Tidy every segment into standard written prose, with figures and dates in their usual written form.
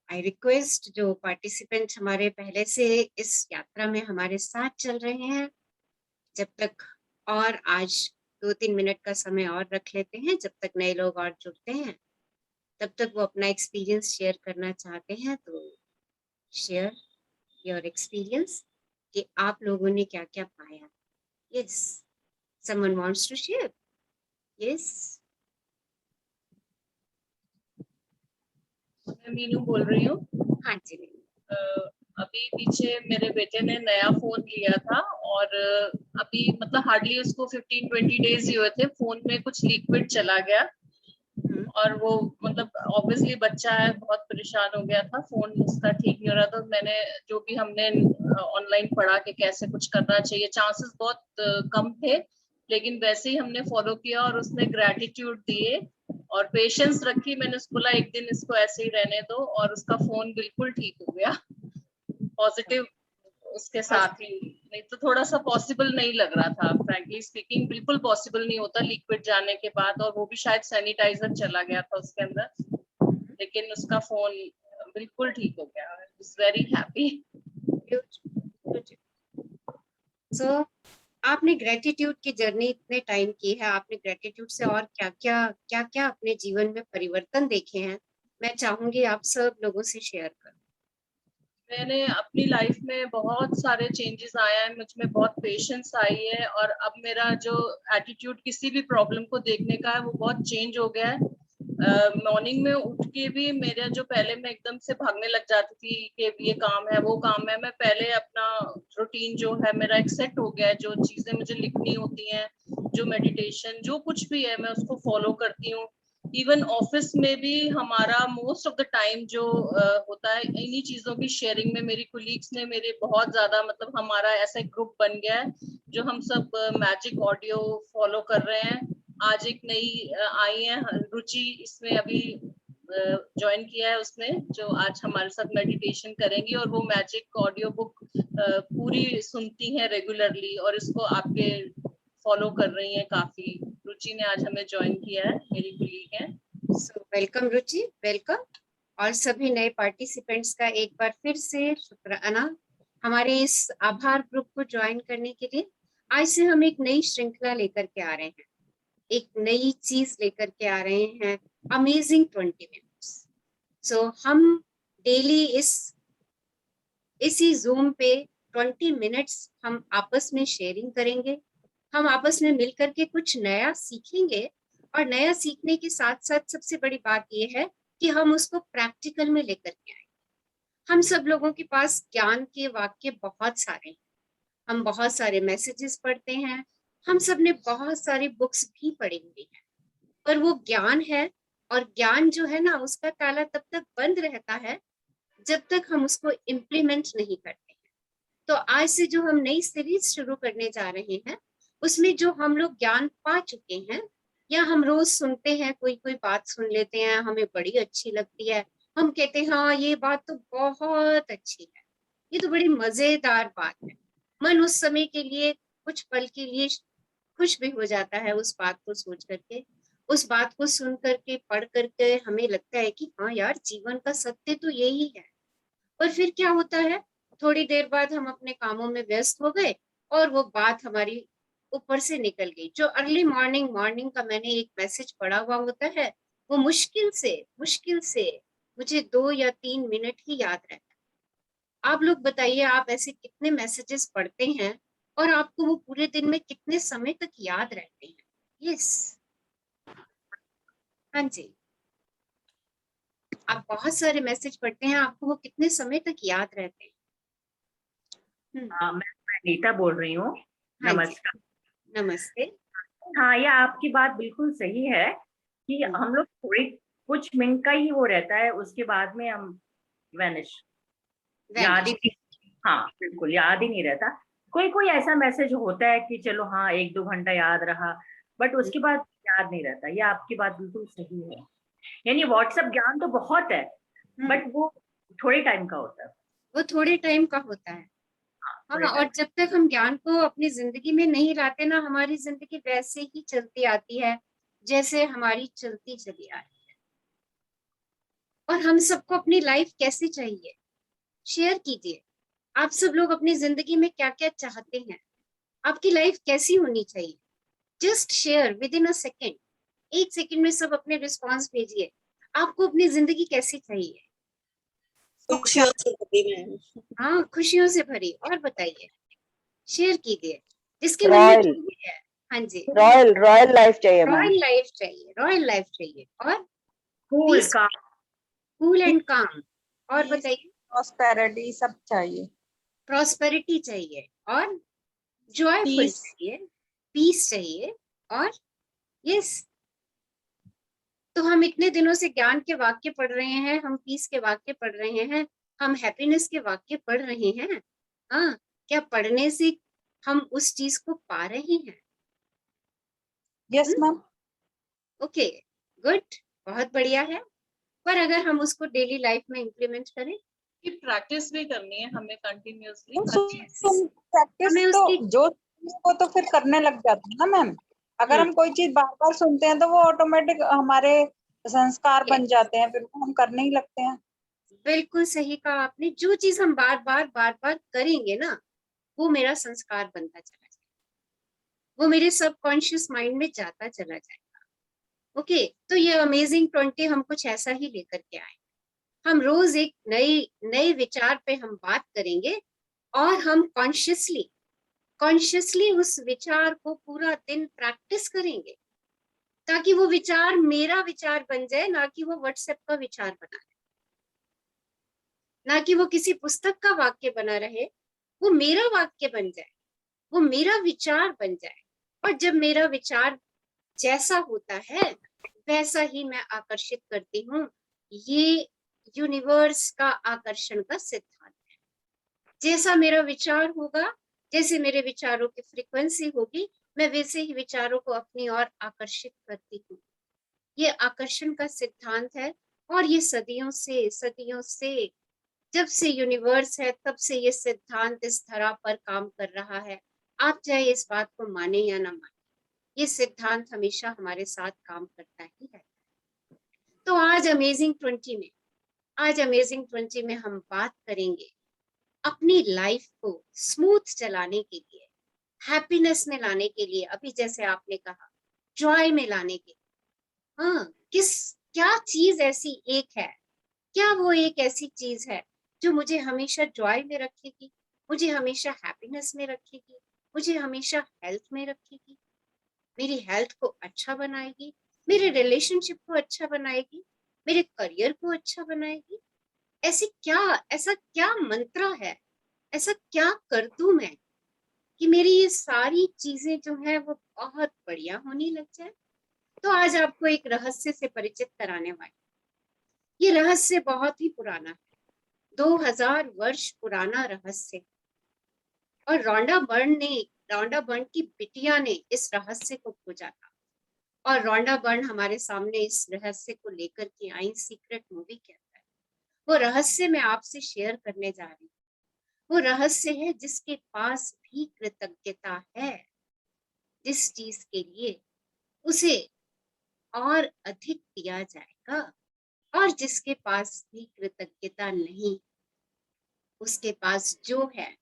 I request जो participant हमारे पहले से इस यात्रा में हमारे साथ चल रहे हैं, जब तक और आज 2-3 मिनट का समय और रख लेते हैं, जब तक नए लोग और जुड़ते हैं, तब तक वो अपना एक्सपीरियंस शेयर करना चाहते हैं तो शेयर योर एक्सपीरियंस कि आप लोगों ने क्या क्या पाया। Yes, someone wants to share. Yes, मैं मीनू बोल रही हूँ। हाँ जी। अभी पीछे मेरे बेटे ने नया फोन लिया था और अभी मतलब हार्डली उसको 15-20 डेज ही हुए थे, फोन में कुछ लिक्विड चला गया और वो मतलब ऑब्वियसली बच्चा है, बहुत परेशान हो गया था, फोन उसका ठीक नहीं हो रहा था। मैंने जो भी हमने ऑनलाइन पढ़ा कि कैसे कुछ करना चाहिए, चांसेस बहुत कम थे, लेकिन वैसे ही हमने फॉलो किया और उसने ग्रेटिट्यूड दिए और पेशेंस रखी। मैंने उसको बोला एक दिन इसको ऐसे ही रहने दो और उसका फोन बिल्कुल ठीक हो गया, पॉजिटिव उसके साथ ही। नहीं तो थोड़ा सा पॉसिबल नहीं लग रहा था, फ्रैंकली स्पीकिंग बिल्कुल पॉसिबल नहीं होता लिक्विड जाने के बाद, और वो भी शायद सैनिटाइजर चला गया था उसके अंदर, लेकिन उसका फोन बिल्कुल ठीक हो गया। I was very happy. So आपने ग्रेटिट्यूड की जर्नी इतने टाइम की है, आपने ग्रेटिट्यूड से और क्या क्या अपने जीवन में परिवर्तन देखे हैं, मैं चाहूंगी आप सब लोगों से शेयर करो। मैंने अपनी लाइफ में बहुत सारे चेंजेस आए हैं, मुझ में बहुत पेशेंस आई है और अब मेरा जो एटीट्यूड किसी भी प्रॉब्लम को देखने का है वो बहुत चेंज हो गया है। मॉर्निंग में उठ के भी मेरा जो पहले मैं एकदम से भागने लग जाती थी कि ये काम है वो काम है, मैं पहले अपना रूटीन जो है मेरा एक सेट हो गया है, जो चीजें मुझे लिखनी होती हैं, जो मेडिटेशन जो कुछ भी है मैं उसको फॉलो करती हूँ। इवन ऑफिस में भी हमारा मोस्ट ऑफ द टाइम जो होता है इन्हीं चीजों की शेयरिंग में, मेरी कोलीग्स ने मेरे बहुत ज्यादा मतलब हमारा ऐसा ग्रुप बन गया है जो हम सब मैजिक ऑडियो फॉलो कर रहे हैं। आज एक नई आई है रुचि, इसमें अभी ज्वाइन किया है उसने, जो आज हमारे साथ मेडिटेशन करेंगी और वो मैजिक ऑडियो बुक पूरी सुनती हैं रेगुलरली और इसको आपके फॉलो कर रही हैं काफी। रुचि ने आज हमें ज्वाइन किया है, मेरी कोलीग है। सो वेलकम रुचि, वेलकम। और सभी नए पार्टिसिपेंट्स का एक बार फिर से शुक्राना हमारे इस आभार ग्रुप को ज्वाइन करने के लिए। आज से हम एक नई श्रृंखला लेकर के आ रहे हैं, एक नई चीज लेकर के आ रहे हैं, अमेजिंग 20 मिनट्स। सो हम डेली इसी जूम पे 20 मिनट्स हम आपस में शेयरिंग करेंगे, हम आपस में मिलकर के कुछ नया सीखेंगे और नया सीखने के साथ साथ सबसे बड़ी बात यह है कि हम उसको प्रैक्टिकल में लेकर के आए। हम सब लोगों के पास ज्ञान के वाक्य बहुत सारे हैं, हम बहुत सारे मैसेजेस पढ़ते हैं, हम सब ने बहुत सारी बुक्स भी पढ़ी हुई है, पर वो ज्ञान है और ज्ञान जो है ना उसका ताला तब तक बंद रहता है जब तक हम उसको इम्प्लीमेंट नहीं करते हैं। तो आज से जो हम नई सीरीज शुरू करने जा रहे हैं उसमें जो हम लोग ज्ञान पा चुके हैं या हम रोज सुनते हैं, कोई कोई बात सुन लेते हैं, हमें बड़ी अच्छी लगती है, हम कहते हैं हाँ ये बात तो बहुत अच्छी है, ये तो बड़ी मजेदार बात है। मन उस समय के लिए, कुछ पल के लिए खुश भी हो जाता है उस बात को सोच करके, उस बात को सुन करके पढ़ करके हमें लगता है कि हाँ यार जीवन का सत्य तो यही है। और फिर क्या होता है, थोड़ी देर बाद हम अपने कामों में व्यस्त हो गए और वो बात हमारी ऊपर से निकल गई। जो अर्ली मॉर्निंग मॉर्निंग का मैंने एक मैसेज पढ़ा हुआ होता है वो मुश्किल से मुझे 2 या 3 मिनट ही याद रहता है। आप लोग बताइए, आप ऐसे कितने मैसेजेस पढ़ते हैं और आपको वो पूरे दिन में कितने समय तक याद रहते हैं। यस, हाँ जी, आप बहुत सारे मैसेज पढ़ते हैं, आपको वो कितने समय तक याद रहते हैं। मैं नीता बोल रही हूँ। हाँ जी, नमस्कार। नमस्ते। हाँ, ये आपकी बात बिल्कुल सही है कि हम लोग थोड़ी कुछ मिनट का ही वो रहता है, उसके बाद में हम वैनिश, याद ही नहीं। हाँ बिल्कुल याद ही नहीं रहता। कोई कोई ऐसा मैसेज होता है कि चलो हाँ 1-2 घंटा याद रहा, बट उसके बाद याद नहीं रहता। ये आपकी बात बिल्कुल सही है। यानी व्हाट्सएप ज्ञान तो बहुत है, बट वो थोड़े टाइम का होता है। वो थोड़े टाइम का होता है। हाँ, और जब तक हम ज्ञान को अपनी जिंदगी में नहीं लाते ना, हमारी जिंदगी वैसे ही चलती आती है जैसे हमारी चलती चली आ रही है। और हम सबको अपनी लाइफ कैसी चाहिए, शेयर कीजिए। आप सब लोग अपनी जिंदगी में क्या क्या चाहते हैं, आपकी लाइफ कैसी होनी चाहिए, just share with in a second. 1 second में सब अपने रिस्पॉन्स भेजिए, आपको अपनी जिंदगी कैसी चाहिए। खुशियों से भरी मैम। हाँ, खुशियों से भरी। और बताइए, शेयर कीजिए जिसके मन में जो भी है। हाँ जी, रॉयल रॉयल लाइफ चाहिए मैम। रॉयल लाइफ चाहिए, रॉयल लाइफ चाहिए। और कूल का कूल एंड काम। और बताइए, प्रॉस्पेरिटी सब चाहिए। प्रॉस्पेरिटी चाहिए और जॉयफुल Peace. चाहिए, पीस चाहिए। और यस, तो हम इतने दिनों से ज्ञान के वाक्य पढ़ रहे हैं, हम पीस के वाक्य पढ़ रहे हैं, हम हैप्पीनेस के वाक्य पढ़ रहे हैं। हाँ, क्या पढ़ने से हम उस चीज को पा रहे हैं? Yes ma'am. ओके, गुड, बहुत बढ़िया है। पर अगर हम उसको डेली लाइफ में इम्प्लीमेंट करें, कि प्रैक्टिस भी करनी है हमें कंटिन्यूअसली। प्रैक्टिस हमें तो उसकी- जो वो तो फिर करने लग जाते हैं ना मैम। अगर हम कोई चीज बार बार सुनते हैं तो वो ऑटोमेटिक हमारे संस्कार बन जाते हैं, फिर वो हम करने ही लगते हैं। बिल्कुल सही कहा आपने। जो चीज हम बार बार करेंगे ना, वो मेरा संस्कार बनता चला जाएगा, वो मेरे सबकॉन्शियस माइंड में जाता चला जाएगा। ओके, तो ये अमेजिंग 20 हम कुछ ऐसा ही लेकर के आए। हम रोज एक नए विचार पे हम बात करेंगे और हम कॉन्शियसली उस विचार को पूरा दिन प्रैक्टिस करेंगे, ताकि वो विचार मेरा विचार बन जाए, ना कि वो व्हाट्सएप का विचार बना रहे, ना कि वो किसी पुस्तक का वाक्य बना रहे, वो मेरा वाक्य बन जाए, वो मेरा विचार बन जाए। और जब मेरा विचार जैसा होता है वैसा ही मैं आकर्षित करती हूँ। ये यूनिवर्स का आकर्षण का सिद्धांत है। जैसा मेरा विचार होगा, जैसे मेरे विचारों की फ्रीक्वेंसी होगी, मैं वैसे ही विचारों को अपनी ओर आकर्षित करती हूँ। ये आकर्षण का सिद्धांत है और ये सदियों से जब से यूनिवर्स है तब से ये सिद्धांत इस धरा पर काम कर रहा है। आप चाहे इस बात को माने या ना माने, ये सिद्धांत हमेशा हमारे साथ काम करता ही है। तो आज अमेजिंग 20 में हम बात करेंगे अपनी लाइफ को स्मूथ चलाने के लिए, हैप्पीनेस में लाने के लिए, अभी जैसे आपने कहा जॉय में लाने के लिए। हाँ, क्या चीज ऐसी एक है, क्या वो एक ऐसी चीज है जो मुझे हमेशा जॉय में रखेगी, मुझे हमेशा हैप्पीनेस में रखेगी, मुझे हमेशा हेल्थ में रखेगी, मेरी हेल्थ को अच्छा बनाएगी, मेरे रिलेशनशिप को अच्छा बनाएगी, मेरे करियर को अच्छा बनाएगी। ऐसा क्या मंत्र है, ऐसा क्या कर दूं मैं कि मेरी ये सारी चीजें जो है वो बहुत बढ़िया होने लग जाए। तो आज आपको एक रहस्य से परिचित कराने वाली। ये रहस्य बहुत ही पुराना है, 2000 वर्ष पुराना रहस्य। और रॉन्डा बर्न की बिटिया ने इस रहस्य को खोजा था और रॉन्डा बर्न हमारे सामने इस रहस्य को लेकर के आई सीक्रेट मूवी के अंदर। वो रहस्य मैं आपसे शेयर करने जा रही हूँ। वो रहस्य है जिसके पास भी कृतज्ञता है, जिस चीज के लिए उसे और अधिक दिया जाएगा, और जिसके पास भी कृतज्ञता नहीं, उसके पास जो है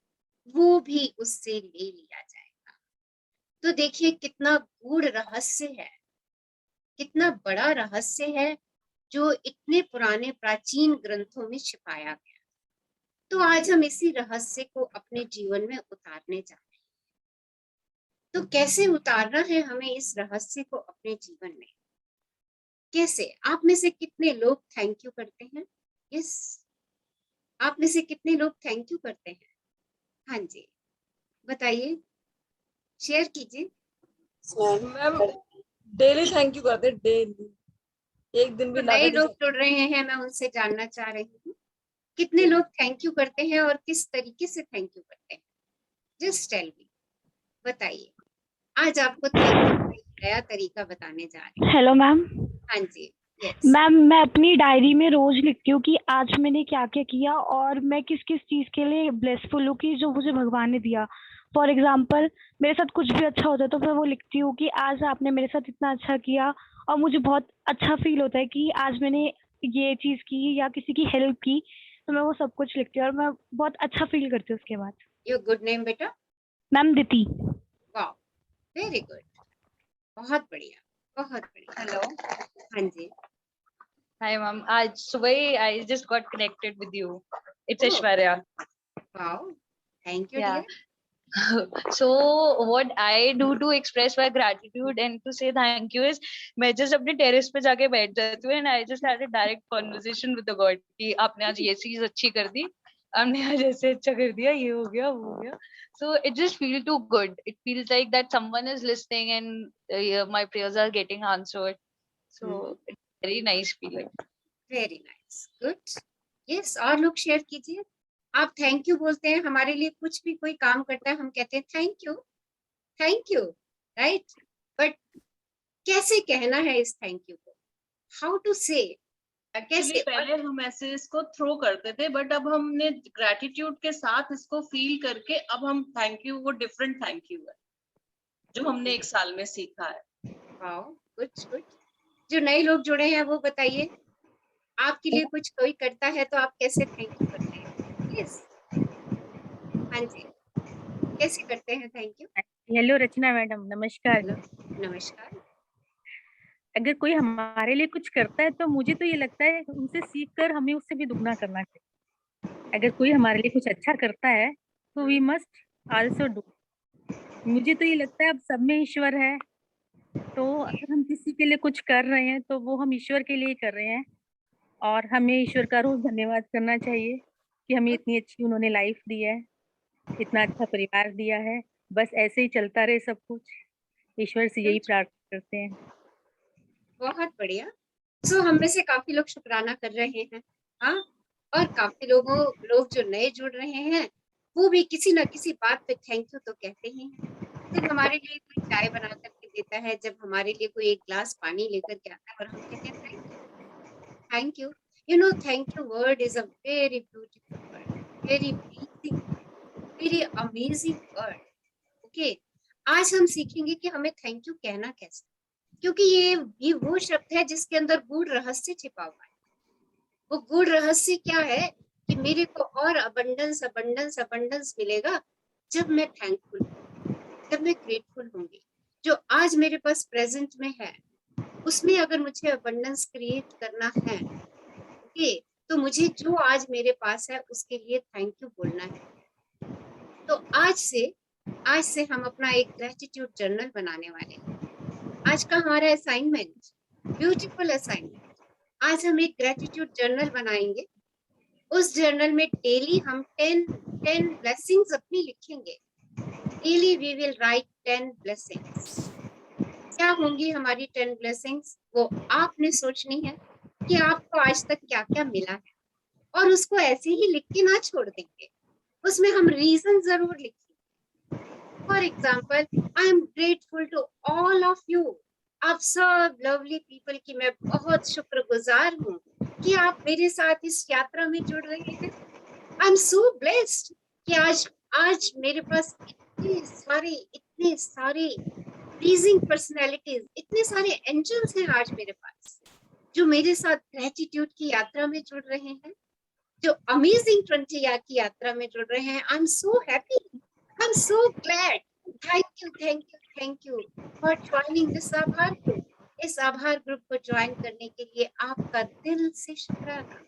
वो भी उससे ले लिया जाएगा। तो देखिए कितना गूढ़ रहस्य है, कितना बड़ा रहस्य है जो इतने पुराने प्राचीन ग्रंथों में छिपाया गया। तो आज हम इसी रहस्य को अपने जीवन में उतारने जा रहे हैं। तो कैसे उतारना है हमें इस रहस्य को अपने जीवन में, कैसे? आप में से कितने लोग थैंक यू करते हैं? यस, आप में से कितने लोग थैंक यू करते हैं? हाँ जी, बताइए, शेयर कीजिए। मैम डेली थैंक यू करते, डेली एक दिन भी तो ना नए लोग जुड़ रहे हैं, मैं उनसे जानना चाह रही हूँ, कितने लोग थैंक यू करते हैं और किस तरीके से थैंक यू करते हैं? जस्ट टेल मी, बताइए। आज आपको थैंक यू का एक नया तरीका बताने जा रही हूँ। Hello ma'am. हाँ जी, यस मैम मैं अपनी डायरी में रोज लिखती हूँ कि आज मैंने क्या क्या किया और मैं किस किस चीज के लिए ब्लेसफुल हूँ कि जो मुझे भगवान ने दिया। फॉर एग्जाम्पल मेरे साथ कुछ भी अच्छा होता है तो मैं वो लिखती हूँ कि आज आपने मेरे साथ इतना अच्छा किया और मुझे बहुत अच्छा फील होता है कि आज मैंने ये चीज की या किसी की हेल्प की, तो मैं वो सब कुछ लिखती हूँ और मैं बहुत अच्छा फील करती हूँ उसके बाद। योर गुड नेम बेटा? मैम दिति। वाह, वेरी गुड, बहुत बढ़िया, बहुत बढ़िया। हेलो, हाँ जी। Hi, ma'am. आज सुबह ही I just got connected with you. It's Oh. Aishwarya. Wow, thank you Yeah. Dear. So what I do to express my gratitude and to say thank you is मैं just अपने terrace पे जाके बैठ जाती हूँ and I just had a direct conversation with the God कि आपने आज ये चीज अच्छी कर दी, आपने आज ऐसे अच्छा कर दिया, ये हो गया, वो हो गया. So it just feels too good. It feels like that someone is listening and my prayers are getting answered. So it's very nice feeling. Very nice, good. Yes, और लोग शेयर कीजिए। आप थैंक यू बोलते हैं, हमारे लिए कुछ भी कोई काम करता है हम कहते हैं थैंक यू, राइट? बट कैसे कहना है इस थैंक यू को, हाउ टू से, एक्चुअली कैसे? पहले हम ऐसे इसको थ्रो करते थे, बट अब हमने ग्रेटिट्यूड के साथ इसको फील करके अब हम थैंक यू, वो डिफरेंट थैंक यू है जो हमने 1 साल में सीखा है। Wow, good good. जो नए लोग जुड़े हैं वो बताइए, आपके लिए कुछ कोई करता है तो आप कैसे थैंक यू करते हैं? यस, हाँ जी, कैसे करते हैं thank you? Hello Rachna madam, नमस्कार। हेलो, नमस्कार। अगर कोई हमारे लिए कुछ करता है तो मुझे तो ये लगता है उनसे सीख कर हमें उससे भी दुगना करना चाहिए। अगर कोई हमारे लिए कुछ अच्छा करता है तो वी मस्ट आल्सो डू। मुझे तो ये लगता है अब सब में ईश्वर है, तो अगर हम किसी के लिए कुछ कर रहे हैं तो वो हम ईश्वर के लिए ही कर रहे हैं, और हमें ईश्वर का रोज धन्यवाद करना चाहिए कि हमें इतनी अच्छी उन्होंने लाइफ दी है, इतना अच्छा परिवार दिया है। बस ऐसे ही चलता रहे सब कुछ, ईश्वर से यही प्रार्थना करते हैं। बहुत बढ़िया। सो हम में से काफी लोग शुक्राना कर रहे हैं, हाँ, और काफी लोग जो नए जुड़ रहे हैं वो भी किसी ना किसी बात पे थैंक यू तो कहते ही हैं। जब हमारे लिए कोई चाय बना करके देता है, जब हमारे लिए कोई एक ग्लास पानी लेकर के आता है और हम कहते हैं thank you. You know, thank you word is a very beautiful word, very breathing, very amazing word. Okay, आज हम सीखेंगे कि हमें थैंक यू कहना कैसे, क्योंकि ये वो शब्द है जिसके अंदर गूढ़ रहस्य छिपा हुआ है। वो गूढ़ रहस्य क्या है कि मेरे को और अबंडेंस अबंडेंस अबंडेंस मिलेगा जब मैं थैंकफुल, जब मैं ग्रेटफुल होंगी। जो आज मेरे पास प्रेजेंट में है उसमें अगर मुझे अबंडेंस क्रिएट करना है, ओके, तो मुझे जो आज मेरे पास है उसके लिए थैंक यू बोलना है। तो आज से हम अपना एक ग्रेटिट्यूड जर्नल बनाने वाले हैं। आज का हमारा असाइनमेंट, ब्यूटीफुल असाइनमेंट, आज हम एक ग्रेटिट्यूड जर्नल बनाएंगे। उस जर्नल में डेली हम 10 ब्लेसिंग्स अपनी लिखेंगे। Daily we will write 10 blessings. क्या होंगी हमारी 10 ब्लेसिंग्स, वो आपने सोचनी है कि आपको आज तक क्या क्या मिला है, और उसको ऐसे ही लिख के ना छोड़ देंगे, उसमें हम रीजन जरूर लिखेंगे। For example, I am grateful to all of you, आप सब लवली पीपल की मैं बहुत शुक्रगुजार हूँ कि आप मेरे साथ इस यात्रा में जुड़ रहे हैं। आई एम सो ब्लेस्ड कि आज मेरे पास इतने सारे प्लीजिंग पर्सनैलिटीज, इतने सारे एंजल्स हैं आज मेरे पास जो मेरे साथ ग्रेटिट्यूड की यात्रा में जुड़ रहे हैं, जो अमेजिंग 20 की यात्रा में जुड़ रहे हैं। I am so happy, I am so glad. Thank you for joining this आभार ग्रुप। इस आभार ग्रुप को ज्वाइन करने के लिए आपका दिल से शुक्राना,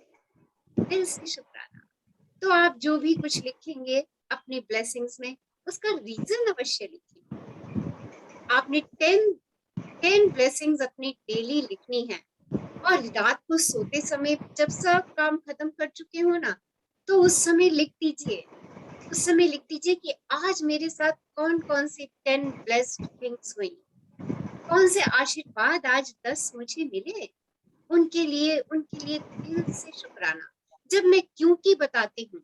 दिल से शुक्राना। तो आप जो भी कुछ लिखेंगे अपनी ब्लेसिंग्स में, उसका रीजन अवश्य लिखिए। आपने 10 ब्लेसिंग्स अपनी डेली लिखनी है, और रात को सोते समय जब सब काम खत्म कर चुके हो ना, तो उस समय लिख दीजिए कि आज मेरे साथ कौन कौन सी 10 ब्लेस्ड थिंग्स हुई, कौन से आशीर्वाद आज 10 मुझे मिले, उनके लिए दिल से शुक्राना। जब मैं क्यों की बताती हूँ,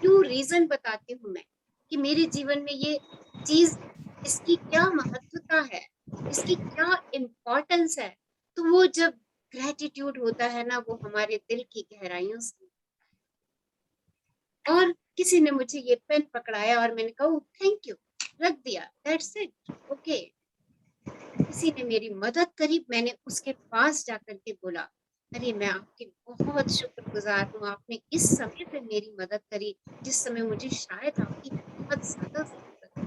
क्यों रीजन बताती हूँ मैं कि मेरे जीवन में ये चीज, इसकी क्या महत्वता है, इसकी क्या इम्पोर्टेंस है, तो वो जब ग्रेटिट्यूड होता है ना, वो हमारे दिल की गहराइयों से। और किसी ने मुझे ये पेन पकड़ाया और मैंने कहा थैंक यू, रख दिया, दैट्स इट, ओके। किसी ने मेरी मदद करी, मैंने उसके पास जाकर के बोला अरे मैं आपकी बहुत शुक्रगुजार हूँ, आपने इस समय पे मेरी मदद करी जिस समय मुझे शायद आपकी बहुत ज्यादा जरूरत है।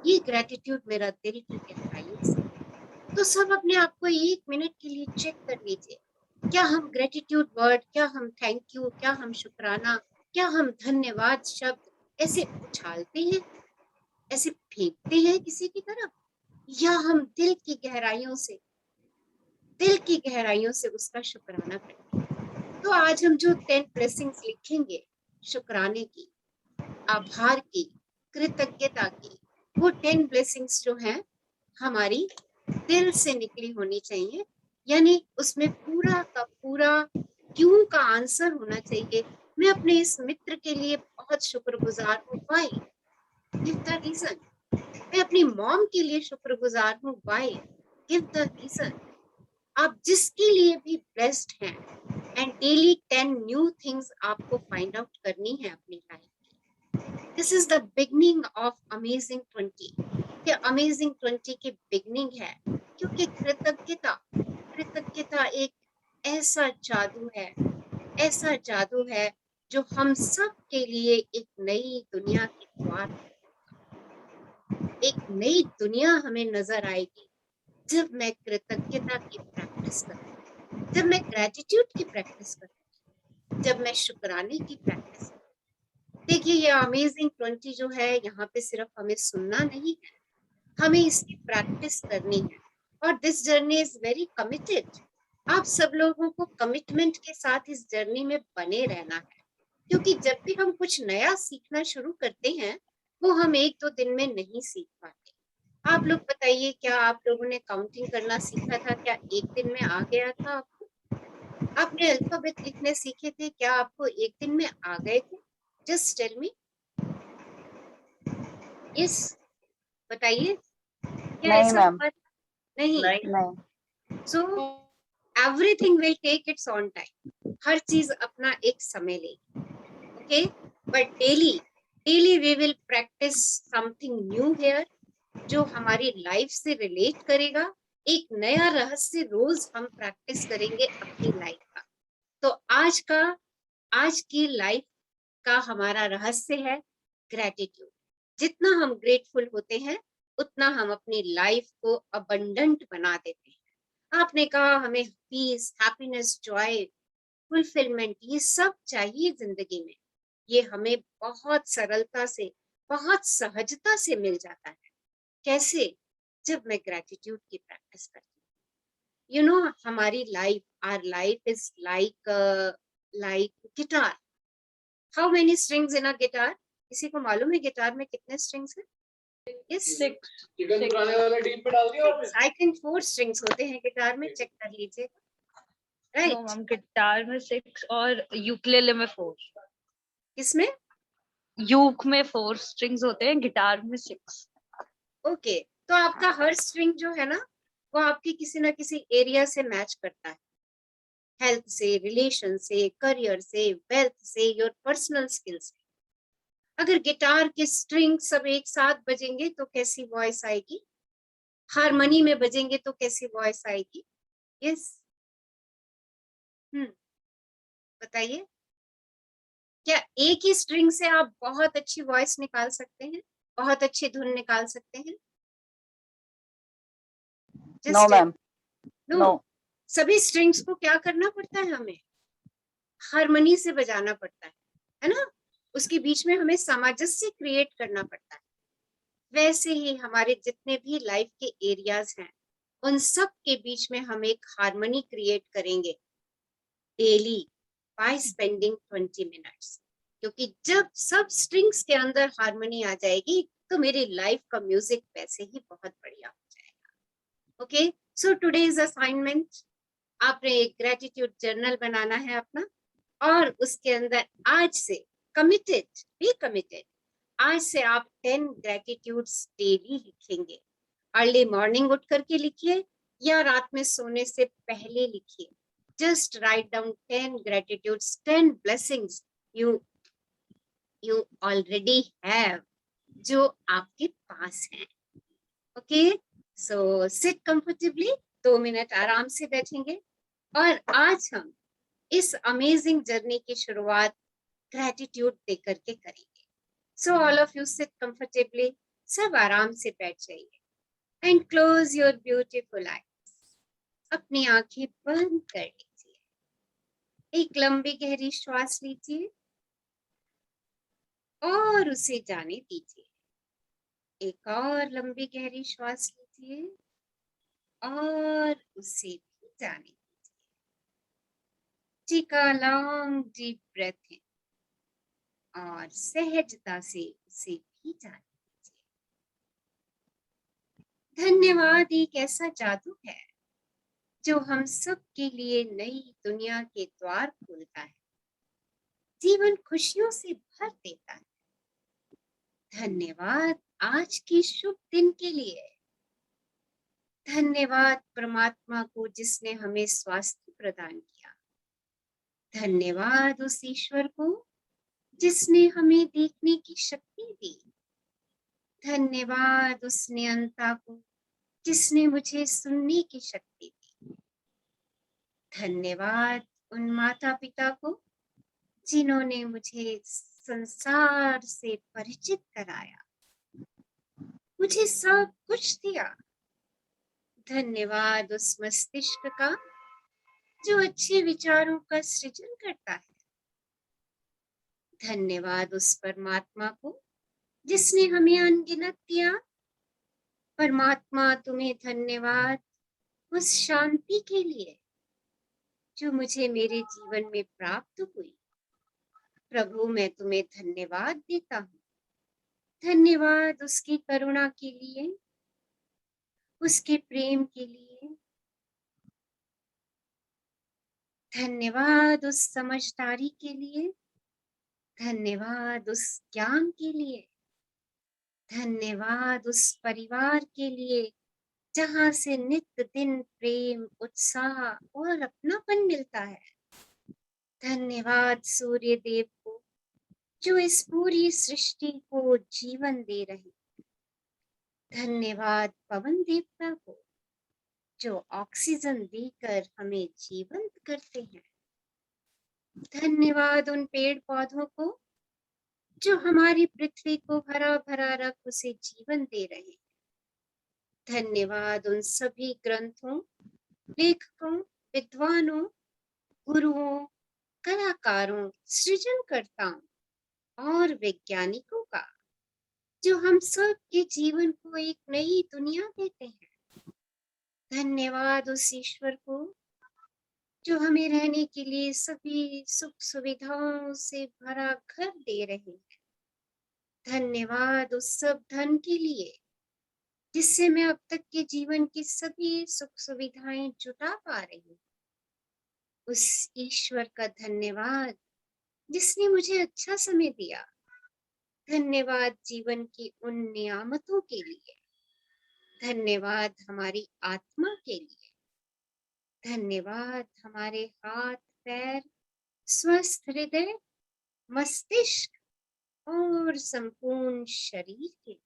ये ग्रेटिट्यूड मेरा दिल की गहराइयों से। तो सब अपने आप को 1 मिनट के लिए चेक कर लीजिए, क्या हम ग्रेटिट्यूड वर्ड, क्या हम थैंक यू, क्या हम शुक्राना, क्या हम धन्यवाद शब्द ऐसे उछालते हैं, ऐसे फेंकते हैं किसी की तरफ, या हम दिल की गहराइयों से उसका शुक्राना करते हैं। तो आज हम जो 10 ब्लेसिंग्स लिखेंगे शुक्राने की, आभार की, कृतज्ञता की, वो 10 ब्लेसिंग्स जो हैं हमारी दिल से निकली होनी चाहिए, यानी उसमें पूरा का पूरा क्यों का आंसर होना चाहिए। मैं अपने इस मित्र के लिए बहुत शुक्रगुजार हूँ, व्हाई, गिव द रीजन। मैं अपनी मॉम के लिए शुक्रगुजार हूँ, व्हाई, गिव द रीजन। आप जिसके लिए भी ब्लेस्ड हैं, एंड डेली 10 न्यू थिंग्स आपको फाइंड आउट करनी है अपनी लाइफ में। This is the beginning of amazing 20। ये अमेजिंग 20 की बिगनिंग है, क्योंकि कृतज्ञता एक ऐसा जादू है जो हम सब के लिए एक नई दुनिया की द्वार, एक नई दुनिया हमें नजर आएगी जब मैं कृतज्ञता की प्रैक्टिस करूँ, जब मैं ग्रेटिट्यूड की प्रैक्टिस करूँ, जब मैं शुक्राने की प्रैक्टिस करूँ। देखिए ये अमेजिंग 20 जो है, यहाँ पे सिर्फ हमें सुनना नहीं है, हमें इसकी प्रैक्टिस करनी है। और this journey is very committed. आप सब लोगों को कमिटमेंट के साथ इस जर्नी में बने रहना है, क्योंकि जब भी हम कुछ नया सीखना शुरू करते हैं वो हम 1-2 दिन में नहीं सीख पाते। आप लोग बताइए, क्या आप लोगों ने काउंटिंग करना सीखा था, क्या 1 दिन में आ गया था आपको? आपने अल्फाबेट लिखने सीखे थे, क्या आपको 1 दिन में आ गए थे? Just tell me. यस, बताइए, क्या नहीं ऐसा मैम, हुआ? नहीं। नहीं। So everything will take its on time. हर चीज अपना एक समय लेगी, okay? But daily we will practice something new here, जो हमारी लाइफ से रिलेट करेगा। एक नया रहस्य रोज हम प्रैक्टिस करेंगे अपनी लाइफ का। तो आज की लाइफ का हमारा रहस्य है ग्रेटिट्यूड। जितना हम ग्रेटफुल होते हैं उतना हम अपनी लाइफ को अबंडेंट बना देते हैं। आपने कहा हमें पीस, हैप्पीनेस, जॉय, फुलफिलमेंट, ये सब चाहिए जिंदगी में। ये हमें बहुत सरलता से, बहुत सहजता से मिल जाता है। कैसे? जब मैं ग्रेटिट्यूड की प्रैक्टिस करती हूँ। यू नो, हमारी life, our life is like guitar. How many strings in a guitar? किसी को मालूम है गिटार में कितने स्ट्रिंग्स हैं? Yes, 6. I think 4 स्ट्रिंग्स होते हैं गिटार में, चेक कर लीजिए। राइट? No, मैम गिटार में 6 और यूकेलेले में 4। किसमें? यूक में 4 स्ट्रिंग्स होते हैं, गिटार में 6। ओके, तो आपका हर स्ट्रिंग जो है ना, वो आपकी किसी ना किसी एरिया से मैच करता है। हेल्थ से, रिलेशन से, करियर से, वेल्थ से, योर पर्सनल स्किल्स से। अगर गिटार के स्ट्रिंग सब एक साथ बजेंगे तो कैसी वॉइस आएगी? हारमोनी में बजेंगे तो कैसी वॉइस आएगी? यस, बताइए, क्या एक ही स्ट्रिंग से आप बहुत अच्छी वॉइस निकाल सकते हैं, बहुत अच्छी धुन निकाल सकते हैं? No ma'am, no. सभी स्ट्रिंग्स को क्या करना पड़ता है? हमें हारमोनी से बजाना पड़ता है ना? उसके बीच में हमें सामंजस्य क्रिएट करना पड़ता है। वैसे ही हमारे जितने भी लाइफ के एरियाज हैं, उन सब के बीच में हम एक हारमोनी क्रिएट करेंगे डेली बाय स्पेंडिंग 20 मिनट्स। क्योंकि जब सब स्ट्रिंग्स के अंदर हारमोनी आ जाएगी तो मेरी लाइफ का म्यूजिक वैसे ही बहुत बढ़िया हो जाएगा। ओके, सो टुडेज असाइनमेंट, आपने एक ग्रेटिट्यूड जर्नल बनाना है अपना, और उसके अंदर आज से बी कमिटेड, आज से आप 10 ग्रेटिट्यूड्स डेली लिखेंगे। अर्ली मॉर्निंग उठ करके लिखिए या रात में सोने से पहले लिखिए। Just write down 10 ग्रेटिट्यूड्स, 10 blessings you already have, जो आपके पास हैं। Okay, so sit comfortably, 2 minute आराम से बैठेंगे, और आज हम इस अमेजिंग जर्नी की शुरुआत ग्रेटिट्यूड दे करके करेंगे। So all of you sit comfortably, सब आराम से बैठ जाइए and close your beautiful eyes. अपनी आंखें बंद कर लीजिए, एक लंबी गहरी श्वास लीजिए और उसे जाने दीजिए। एक और लंबी गहरी श्वास लीजिए और उसे भी जाने दीजिए। Take a long deep breath in और सहजता से उसे भी जाने दीजिए। धन्यवाद एक ऐसा जादू है जो हम सब के लिए नई दुनिया के द्वार खोलता है, जीवन खुशियों से भर देता है। धन्यवाद आज के शुभ दिन के लिए। धन्यवाद परमात्मा को जिसने हमें स्वास्थ्य प्रदान किया। धन्यवाद उस ईश्वर को जिसने हमें देखने की शक्ति दी। धन्यवाद उस नियंता को जिसने मुझे सुनने की शक्ति दी। धन्यवाद उन माता पिता को जिन्होंने मुझे संसार से परिचित कराया, मुझे सब कुछ दिया। धन्यवाद उस मस्तिष्क का जो अच्छे विचारों का सृजन करता है। धन्यवाद उस परमात्मा को जिसने हमें अनगिनत दिया। परमात्मा तुम्हें धन्यवाद उस शांति के लिए जो मुझे मेरे जीवन में प्राप्त हुई। प्रभु मैं तुम्हें धन्यवाद देता हूँ। धन्यवाद उसकी करुणा के लिए, उसके प्रेम के लिए। धन्यवाद उस समझदारी के लिए। धन्यवाद उस ज्ञान के लिए। धन्यवाद उस परिवार के लिए जहाँ से नित्य दिन प्रेम, उत्साह और अपनापन मिलता है। धन्यवाद सूर्य देव को जो इस पूरी सृष्टि को जीवन दे रहे। धन्यवाद पवन देवता को जो ऑक्सीजन देकर हमें जीवंत करते हैं। धन्यवाद उन पेड़ पौधों को जो हमारी पृथ्वी को हरा भरा रख उसे जीवन दे रहे। धन्यवाद उन सभी ग्रंथों, लेखकों, विद्वानों, गुरुओं, कलाकारों, सृजनकर्ताओं और वैज्ञानिकों का जो हम सब के जीवन को एक नई दुनिया देते हैं। धन्यवाद उस ईश्वर को जो हमें रहने के लिए सभी सुख सुविधाओं से भरा घर दे रहे हैं। धन्यवाद उस सब धन के लिए जिससे मैं अब तक के जीवन की सभी सुख सुविधाएं जुटा पा रही हूँ। उस ईश्वर का धन्यवाद जिसने मुझे अच्छा समय दिया। धन्यवाद जीवन की उन नियामतों के लिए। धन्यवाद हमारी आत्मा के लिए। धन्यवाद हमारे हाथ पैर, स्वस्थ हृदय, मस्तिष्क और संपूर्ण शरीर के लिए।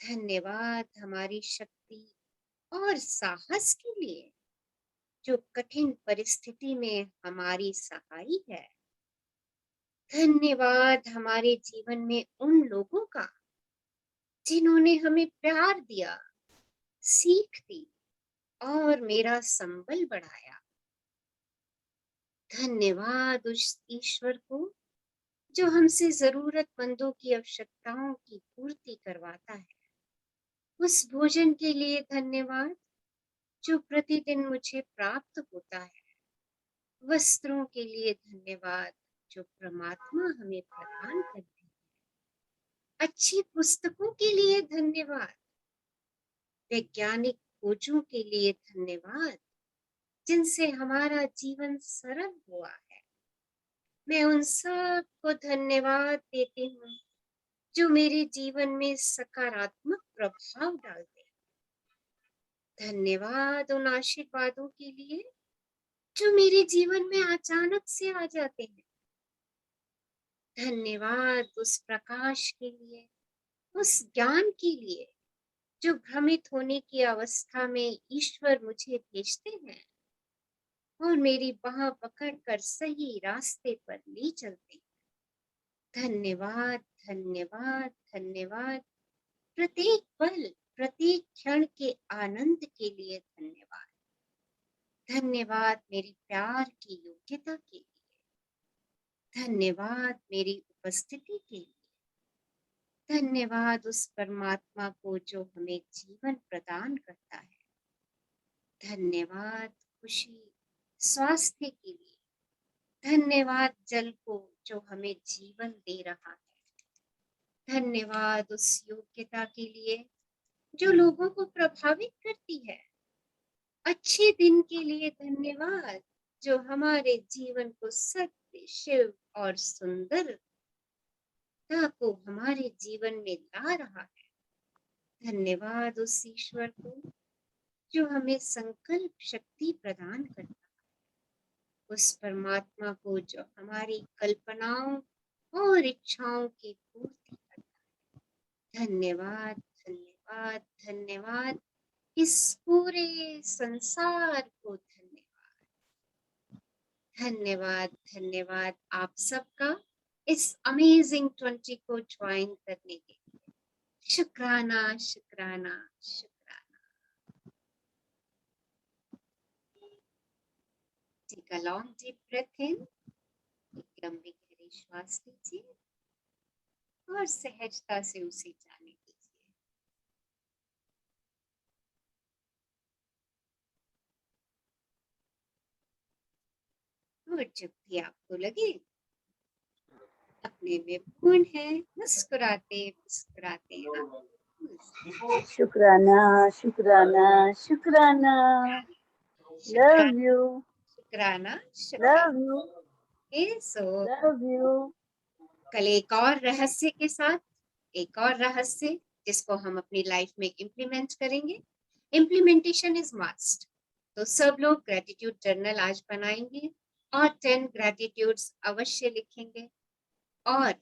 धन्यवाद हमारी शक्ति और साहस के लिए जो कठिन परिस्थिति में हमारी सहाई है। धन्यवाद हमारे जीवन में उन लोगों का जिन्होंने हमें प्यार दिया, सीख दी और मेरा संबल बढ़ाया। धन्यवाद उस ईश्वर को जो हमसे जरूरतमंदों की आवश्यकताओं की पूर्ति करवाता है। उस भोजन के लिए धन्यवाद जो प्रतिदिन मुझे प्राप्त होता है। वस्त्रों के लिए धन्यवाद जो परमात्मा हमें प्रदान करते हैं। अच्छी पुस्तकों के लिए धन्यवाद। वैज्ञानिक खोजों के लिए धन्यवाद जिनसे हमारा जीवन सरल हुआ है। मैं उन सब को धन्यवाद देती हूँ जो मेरे जीवन में सकारात्मक प्रभाव डालते हैं। धन्यवाद उन आशीर्वादों के लिए जो मेरे जीवन में अचानक से आ जाते हैं। धन्यवाद उस प्रकाश के लिए, उस ज्ञान के लिए जो भ्रमित होने की अवस्था में ईश्वर मुझे भेजते हैं। और मेरी बाह पकड़कर सही रास्ते पर ले चलते हैं। धन्यवाद, धन्यवाद, धन्यवाद। प्रत्येक पल, प्रत्येक क्षण के आनंद के लिए धन्यवाद। धन्यवाद मेरी प्यार की योग्यता के लिए। धन्यवाद मेरी उपस्थिति के लिए। धन्यवाद उस परमात्मा को जो हमें जीवन प्रदान करता है। धन्यवाद खुशी, स्वास्थ्य के लिए। धन्यवाद जल को जो हमें जीवन दे रहा है। धन्यवाद उस योग्यता के लिए जो लोगों को प्रभावित करती है। अच्छे दिन के लिए धन्यवाद जो हमारे जीवन को सत्य, शिव और सुंदरता को हमारे जीवन में ला रहा है। धन्यवाद उस ईश्वर को जो हमें संकल्प शक्ति प्रदान करता है। उस परमात्मा को जो हमारी कल्पनाओं और इच्छाओं की पूर्ति करता है। धन्यवाद, धन्यवाद, धन्यवाद इस पूरे संसार को धन्यवाद। धन्यवाद, धन्यवाद आप सबका इस अमेजिंग 20 को ज्वाइन करने के लिए। शुक्राना, शुक्राना, शुक्राना। Take a long deep breath in, एक लंबी गहरी श्वास लीजिए और सहजता से उसे जाने दीजिए। और जब भी आपको लगे अपने में पूर्ण है, मुस्कुराते मुस्कुराते आप शुक्राना, शुक्राना, शुक्राना। लव यू, शुक्राना, लव यू, शुक्राना। Love you. कल एक और रहस्य के साथ, एक और रहस्य जिसको हम अपनी लाइफ में इम्प्लीमेंट करेंगे। Implementation is must. तो सब लोग ग्रेटिट्यूड जर्नल आज बनाएंगे और 10 ग्रेटिट्यूड्स अवश्य लिखेंगे और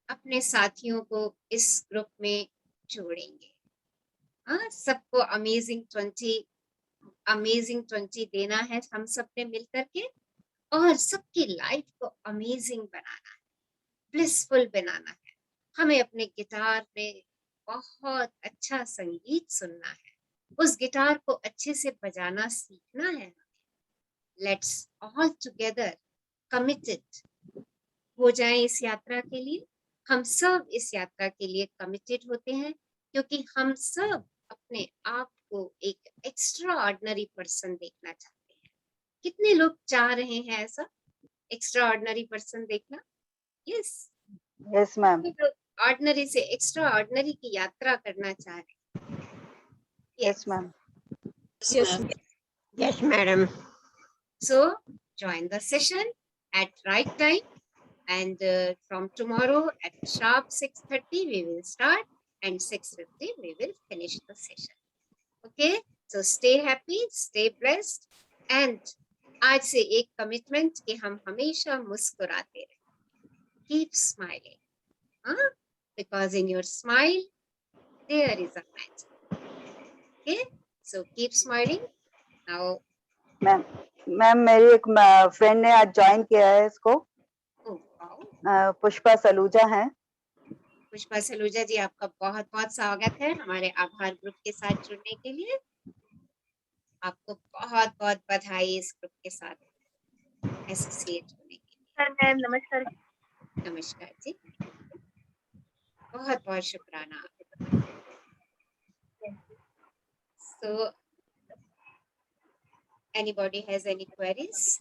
अपने साथियों को इस ग्रुप में जोड़ेंगे। हाँ, सबको अमेजिंग 20 देना है हम सब ने मिलकर के, और सबकी लाइफ को अमेजिंग बनाना है, ब्लिसफुल बनाना है। हमें अपने गिटार में बहुत अच्छा संगीत सुनना है, उस गिटार को अच्छे से बजाना सीखना है। लेट्स ऑल टुगेदर कमिटेड हो जाएं इस यात्रा के लिए। हम सब इस यात्रा के लिए कमिटेड होते हैं क्योंकि हम सब अपने आप को एक एक्स्ट्रा ऑर्डिनरी पर्सन देखना चाहते हैं। कितने लोग चाह रहे हैं ऐसा एक्स्ट्रा ऑर्डिनरी पर्सन देखना? Yes, yes ma'am. ऑर्डिनरी से एक्स्ट्रा ऑर्डिनरी की यात्रा करना चाह रहे हैं। Yes ma'am. Yes, madam. So join the session at right time, and from tomorrow at sharp 6:30 we will start, and 6:50 we will finish the session. Okay, so stay happy, stay blessed, and आज से एक commitment कि हम हमेशा मुस्कुराते रहें। Keep smiling, huh? Because in your smile there is a magic. Okay, so keep smiling. Now ma'am मेरी एक फ्रेंड ने आज ज्वाइन किया है इसको। पुष्पा सलूजा है। पुष्पा सलूजा जी, आपका बहुत बहुत स्वागत है हमारे आभार ग्रुप के साथ जुड़ने के लिए। आपको बहुत बहुत बधाई इस ग्रुप के साथ एसोसिएट होने के लिए। सर मैम नमस्कार। नमस्कार जी, बहुत बहुत शुक्राना। So anybody has any queries?